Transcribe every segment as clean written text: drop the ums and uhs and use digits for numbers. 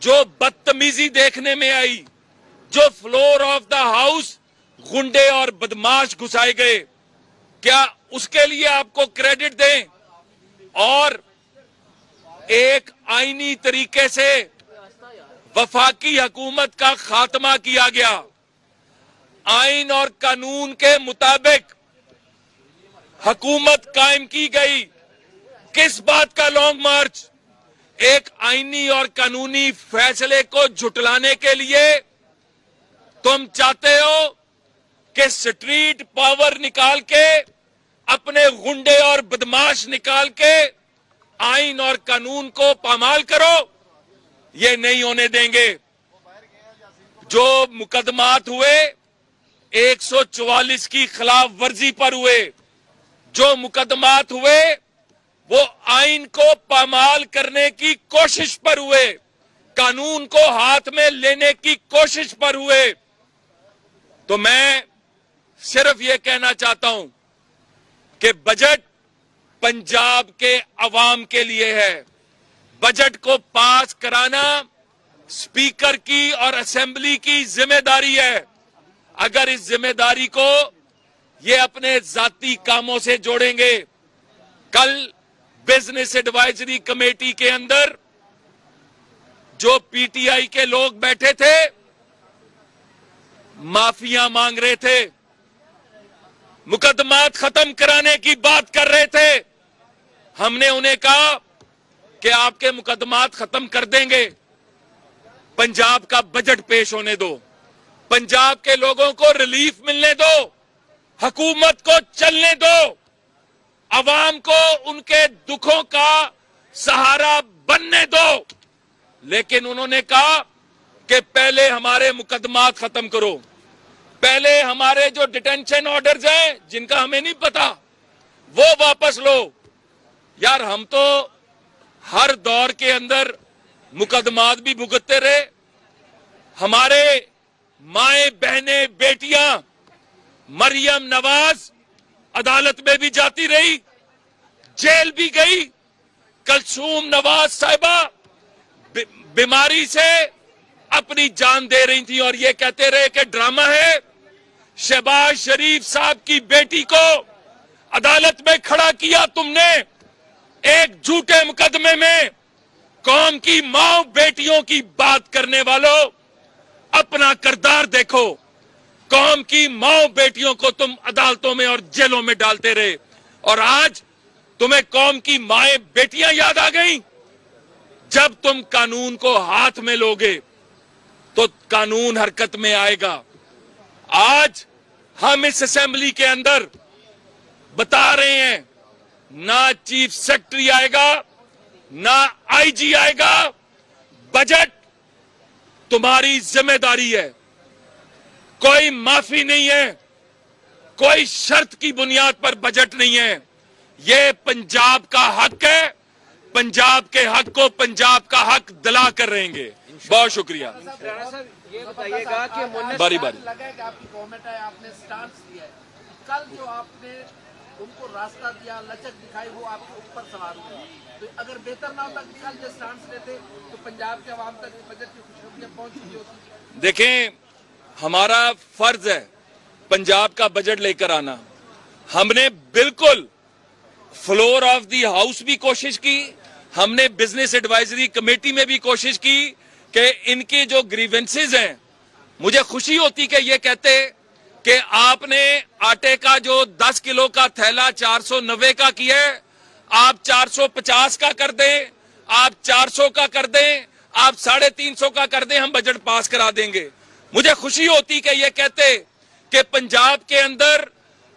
जो बदतमीजी देखने में आई, जो फ्लोर ऑफ द हाउस गुंडे और बदमाश घुसाए गए, क्या उसके लिए आपको क्रेडिट दें? और एक आईनी तरीके से वफाकी हुकूमत का खात्मा किया गया। आइन और कानून के मुताबिक हुकूमत कायम की गई। किस बात का लॉन्ग मार्च? एक आईनी और कानूनी फैसले को झुटलाने के लिए तुम चाहते हो कि स्ट्रीट पावर निकाल के, अपने गुंडे और बदमाश निकाल के आइन और कानून को पामाल करो। ये नहीं होने देंगे। जो मुकदमात हुए 144 की खिलाफ वर्जी पर हुए, जो मुकदमात हुए वो आइन को पामाल करने की कोशिश पर हुए, कानून को हाथ में लेने की कोशिश पर हुए। तो मैं सिर्फ ये कहना चाहता हूं कि बजट पंजाब के अवाम के लिए है। बजट को पास कराना स्पीकर की और असेंबली की जिम्मेदारी है। अगर इस जिम्मेदारी को ये अपने जाती कामों से जोड़ेंगे, कल बिजनेस एडवाइजरी कमेटी के अंदर जो पीटीआई के लोग बैठे थे, माफिया मांग रहे थे, मुकदमात खत्म कराने की बात कर रहे थे। हमने उन्हें कहा कि आपके मुकदमात खत्म कर देंगे, पंजाब का बजट पेश होने दो, पंजाब के लोगों को रिलीफ मिलने दो, हुकूमत को चलने दो, अवाम को उनके दुखों का सहारा बनने दो। लेकिन उन्होंने कहा कि पहले हमारे मुकदमात खत्म करो, पहले हमारे जो डिटेंशन ऑर्डर्स हैं जिनका हमें नहीं पता वो वापस लो। यार, हम तो हर दौर के अंदर मुकदमात भी भुगतते रहे। हमारे माए बहनें बेटियां, मरियम नवाज अदालत में भी जाती रही, जेल भी गई। कलसूम नवाज साहिबा बीमारी से अपनी जान दे रही थी और ये कहते रहे कि ड्रामा है। शहबाज शरीफ साहब की बेटी को अदालत में खड़ा किया तुमने एक झूठे मुकदमे में। कौम की मां बेटियों की बात करने वालों, अपना किरदार देखो। कौम की मां बेटियों को तुम अदालतों में और जेलों में डालते रहे और आज तुम्हें कौम की माएं बेटियां याद आ गईं। जब तुम कानून को हाथ में लोगे तो कानून हरकत में आएगा। आज हम इस असेंबली के अंदर बता रहे हैं, ना चीफ सेक्रेटरी आएगा, ना आईजी आएगा। बजट तुम्हारी जिम्मेदारी है, कोई माफी नहीं है, कोई शर्त की बुनियाद पर बजट नहीं है। ये पंजाब का हक है, पंजाब के हक को पंजाब का हक दिला कर रहेंगे। बहुत शुक्रिया। ये बताइएगा कि बारी बारी लगा कि आपकी गवर्नमेंट है, आपने स्टांस लिया है, कल जो आपने उनको रास्ता दिया, लचक दिखाई, वो आपके ऊपर सवाल हुआ। तो अगर बेहतर ना होता कि कल जो स्टांस लेते तो पंजाब के अवाम तक बजट की खुशखबरियां पहुंच चुकी होती। देखें, हमारा फर्ज है पंजाब का बजट लेकर आना। हमने बिल्कुल फ्लोर ऑफ दी हाउस भी कोशिश की, हमने बिजनेस एडवाइजरी कमेटी में भी कोशिश की कि इनके जो ग्रीवेंसेस हैं, मुझे खुशी होती कि ये कहते कि आपने आटे का जो 10 किलो का थैला 490 का किया है, आप 450 का कर दें, आप 400 का कर दें, आप 350 का कर दें, हम बजट पास करा देंगे। मुझे खुशी होती कि ये कहते कि पंजाब के अंदर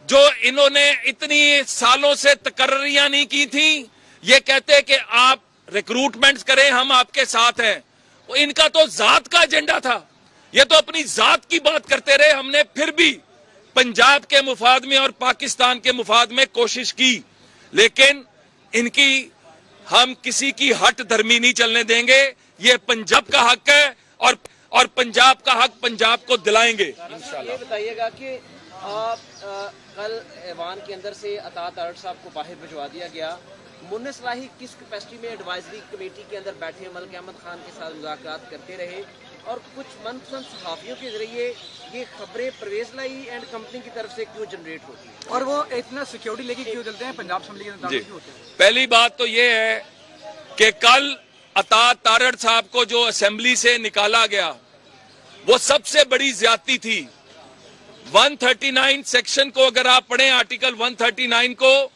जो इन्होंने इतनी सालों से तकर्रियां नहीं की थी, ये कहते कि आप रिक्रूटमेंट करें, हम आपके साथ हैं। इनका तो जात का एजेंडा था, ये तो अपनी जात की बात करते रहे। हमने फिर भी पंजाब के मुफाद में और पाकिस्तान के मुफाद में कोशिश की, लेकिन इनकी हम किसी की हट धर्मी नहीं चलने देंगे। ये पंजाब का हक है और पंजाब का हक पंजाब को दिलाएंगे इंशाल्लाह। ये बताइएगा कि कल ऐवान के अंदर से अतात अरट साहब को बाहर भिजवा दिया गया मुन्नस इलाही किस कैपेसिटी में एडवाइजरी कमेटी के अंदर बैठे मलिक अहमद खान के साथ मुज़ाकरात करते रहे और कुछ मनपसंद सहाफ़ियों के जरिए ये खबरें परवेज़ इलाही एंड कंपनी की तरफ से क्यों जनरेट होती है और वो इतना सिक्योरिटी लेके क्यों चलते हैं पंजाब असेंबली के अंदर क्यों होते हैं? पहली बात तो ये है कि कल अता तारड़ साहब को जो असेंबली से निकाला गया वो सबसे बड़ी ज्यादती थी। 139 सेक्शन को अगर आप पढ़ें, आर्टिकल 139 को,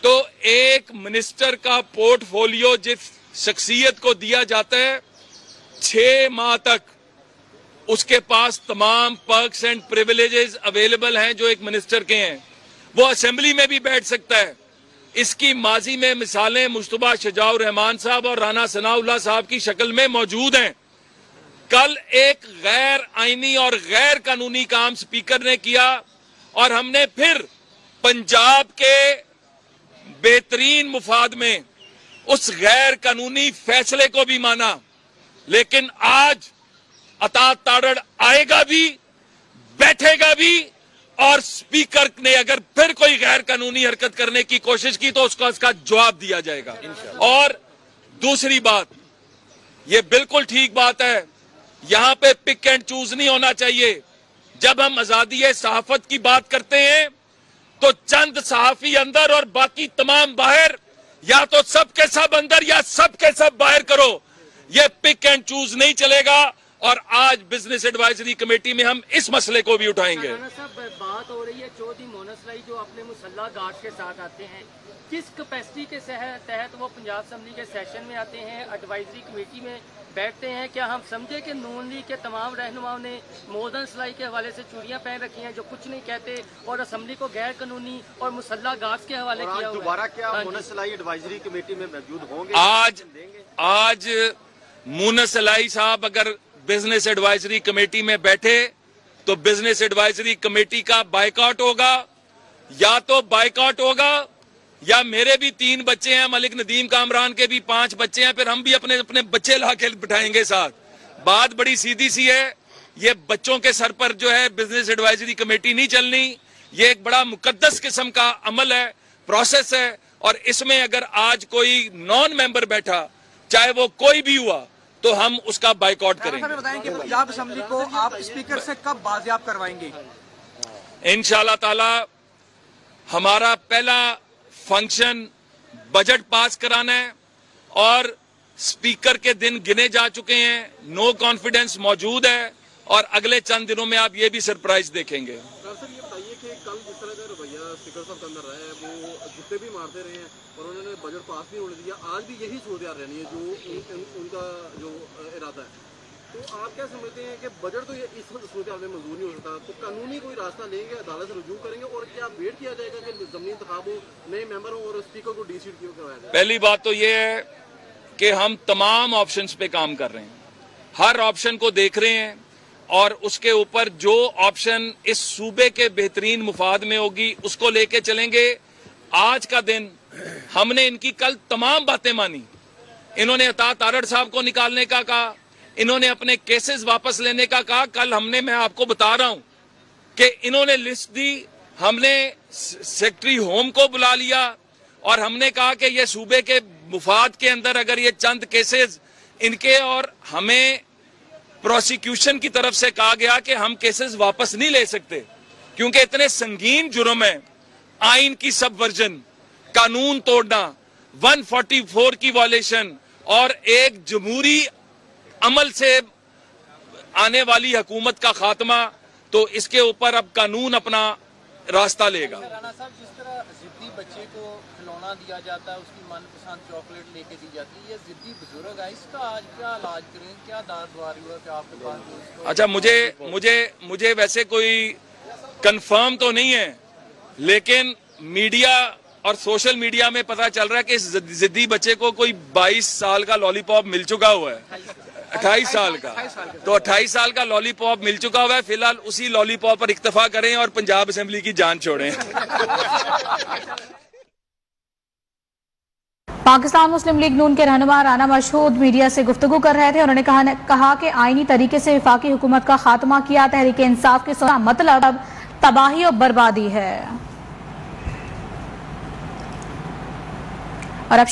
तो एक मिनिस्टर का पोर्टफोलियो जिस शख्सियत को दिया जाता है 6 माह तक उसके पास तमाम पर्क्स एंड प्रिविलेजेस अवेलेबल हैं जो एक मिनिस्टर के हैं, वो असेंबली में भी बैठ सकता है। इसकी माजी में मिसालें मुश्तबा शजाउर रहमान साहब और राना सनाउल्लाह साहब की शक्ल में मौजूद हैं। कल एक गैर आईनी और गैर कानूनी काम स्पीकर ने किया और हमने फिर पंजाब के बेहतरीन मुफाद में उस गैर कानूनी फैसले को भी माना। लेकिन आज अता तारड़ आएगा भी, बैठेगा भी, और स्पीकर ने अगर फिर कोई गैर कानूनी हरकत करने की कोशिश की तो उसका जवाब दिया जाएगा। और दूसरी बात, ये बिल्कुल ठीक बात है, यहां पे पिक एंड चूज नहीं होना चाहिए। जब हम आजादी सहाफत की बात करते हैं तो चंद सहाफी अंदर और बाकी तमाम बाहर, या तो सब के सब अंदर या सब के सब बाहर करो। ये पिक एंड चूज नहीं चलेगा और आज बिजनेस एडवाइजरी कमेटी में हम इस मसले को भी उठाएंगे। राणा साहब, बात हो रही है चौधरी मुन्नस इलाही जो अपने मुसल्ला गार्ड के साथ आते हैं, किस कैपेसिटी के तहत वो पंजाब असेंबली के सेशन में आते हैं, एडवाइजरी कमेटी में बैठते हैं? क्या हम समझे कि नून लीग के तमाम रहनुमाओं ने मोहम्मद इलाही के हवाले से चूड़ियां पहन रखी हैं जो कुछ नहीं कहते और असेंबली को गैर कानूनी और मुसल्ला गार्ड्स के हवाले किया हुआ है? दोबारा क्या मुन्नस इलाही एडवाइजरी कमेटी में मौजूद होंगे? आज मुन्नस इलाही साहब अगर बिजनेस एडवाइजरी कमेटी में बैठे तो बिजनेस एडवाइजरी कमेटी का बायकॉट होगा, या तो बायकॉट होगा या मेरे भी 3 बच्चे हैं, मलिक नदीम कामरान के भी 5 बच्चे हैं, फिर हम भी अपने अपने बच्चे ला के बिठाएंगे साथ। बात बड़ी सीधी सी है, ये बच्चों के सर पर जो है बिजनेस एडवाइजरी कमेटी नहीं चलनी। ये एक बड़ा मुकद्दस किस्म का अमल है, प्रोसेस है, और इसमें अगर आज कोई नॉन मेंबर बैठा, चाहे वो कोई भी हुआ, तो हम उसका बायकॉट करेंगे। बताएं कि पंजाब असेंबली को आप स्पीकर से कब बाजियाब करवाएंगे? इंशाल्लाह ताला हमारा पहला फंक्शन बजट पास कराना है और स्पीकर के दिन गिने जा चुके हैं, नो कॉन्फिडेंस मौजूद है और अगले चंद दिनों में आप ये भी सरप्राइज देखेंगे। सर ये बताइए कि कल जिस तरह का रवैया स्पीकर साहब के अंदर रहा है, वो जुत्ते भी मारते रहे हैं और उन्होंने बजट पास नहीं होने दिया, आज भी यही सूरत रहनी है जो उनका जो इरादा है। तो आप क्या समझते हैं कि बजट तो ये इस सूरत में मंजूर नहीं हो सकता, तो कानूनी कोई रास्ता लेंगे, अदालत से रुजू करेंगे, और क्या वेट किया जाएगा कि ज़मीनी इंतखाब हो, नए मेंबर हो और स्पीकर को डीसीट क्यों करवाया जाए? पहली बात तो ये है कि हम तमाम ऑप्शंस पे काम कर रहे हैं, हर ऑप्शन को देख रहे हैं और उसके ऊपर जो ऑप्शन इस सूबे के बेहतरीन मुफाद में होगी उसको लेके चलेंगे। आज का दिन हमने इनकी कल तमाम बातें मानी। इन्होंने अता तारड़ साहब को निकालने का कहा, इन्होंने अपने केसेस वापस लेने का कहा। कल हमने, मैं आपको बता रहा हूं कि इन्होंने लिस्ट दी, हमने सेक्रेटरी होम को बुला लिया और हमने कहा कि ये सूबे के मुफाद के अंदर अगर ये चंद केसेस इनके, और हमें प्रोसिक्यूशन की तरफ से कहा गया कि हम केसेस वापस नहीं ले सकते क्योंकि इतने संगीन जुर्म है, आइन की सबवर्जन, कानून तोड़ना, 144 की वायलेशन और एक जमहूरी अमल से आने वाली हुकूमत का खात्मा। तो इसके ऊपर अब कानून अपना रास्ता लेगा। राणा साहब, जिस तरह जिद्दी बच्चे को खिलौना दिया जाता है, उसकी मनपसंद चॉकलेट लेके दी जाती है, ये जिद्दी बुजुर्ग है, इसका आज क्या इलाज करें, क्या दारद्वारी हुआ कि आपके पास? अच्छा, मुझे वैसे कोई कंफर्म तो नहीं है, लेकिन मीडिया और सोशल मीडिया में पता चल रहा है कि इस जिद्दी बच्चे को कोई 22 साल का लॉलीपॉप मिल चुका हुआ है, 28 साल का, तो 28 साल का लॉलीपॉप मिल चुका हुआ है। फिलहाल उसी लॉलीपॉप पर इक्तफा करें और पंजाब असेंबली की जान छोड़ें। पाकिस्तान मुस्लिम लीग नून के रहनुमा राना मशहूद मीडिया से गुफ्तगू कर रहे थे। उन्होंने कहा कि आईनी तरीके से वफाकी हुकूमत का खात्मा किया, तहरीक इंसाफ के मतलब तबाही और बर्बादी है। और अब